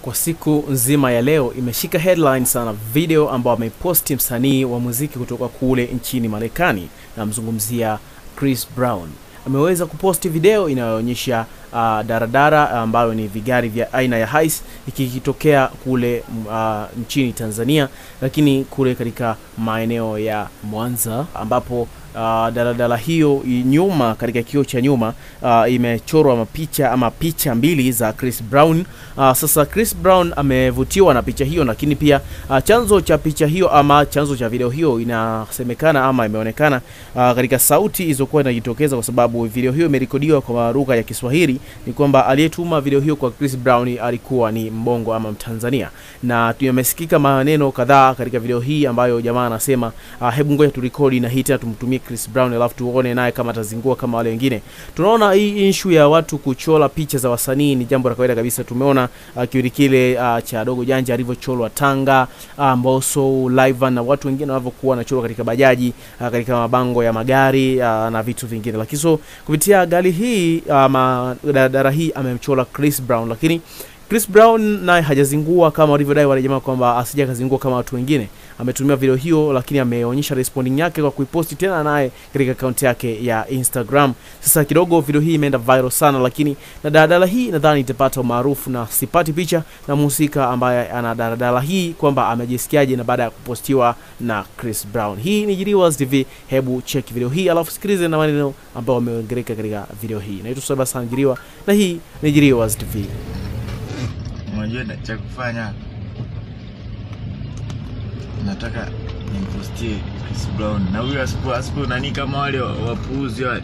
Kwa siku nzima ya leo imeshika headline sana video ambao ameposti msanii wa muziki kutoka kule nchini Marekani, na mzungumzia Chris Brown. Ameweza kuposti video inayoonyesha daradara ambayo ni vigari vya aina ya hiace ikitokea kule nchini Tanzania, lakini kule katika maeneo ya Mwanza, ambapo daladala hiyo nyuma, katika kioo cha nyuma imechorwa mapicha ama picha mbili za Chris Brown. Sasa Chris Brown amevutiwa na picha hiyo, lakini pia chanzo cha picha hiyo ama chanzo cha video hiyo inasemekana ama imeonekana katika sauti izokuwa inajitokeza, kwa sababu video hiyo imerekodiwa kwa lugha ya Kiswahili. Ni kwamba aliyetuma video hiyo kwa Chris Brown alikuwa ni Mbongo ama Mtanzania, na tumesikika maneno kadhaa katika video hii ambayo jamaa anasema hebu ngoja turekodi na hii tena tumtumie Chris Brown alafu tuone naye kama atazingua kama wale wengine. Tunaona hii issue ya watu kuchola picha za wasanii ni jambo la kawaida kabisa. Tumeona kiuri kile cha Dogo Janja alivyochorwa Tanga, Mbosso, Live na watu wengine wanavyokuwa wanachorwa katika bajaji, katika mabango ya magari na vitu vingine. Lakini so kupitia gari hii daradara hii amemchora Chris Brown, lakini Chris Brown naye hajazingua kama walivyodai wale jamaa kwamba asija kazingua kama watu wengine. Ametumia video hiyo, lakini ameonyesha responding yake kwa kuiposti tena naye katika account yake ya Instagram. Sasa kidogo video hii imeenda viral sana, lakini na daradara hii nadhani itapata umaarufu, na sipati picha na mhusika ambaye ana daradara hii kwamba amejisikiaje na baada ya kupostiwa na Chris Brown. Hii ni JIRIWAS TV, hebu check video hii alafu sikilize na maneno ambayo wameongeleka katika video hii. Naitwa sana JIRIWA na hii ni JIRIWAS TV. Unajua cha kufanya, nataka nimpostie Chris Brown na huyu asipo nani kama wale wapuuzi wale.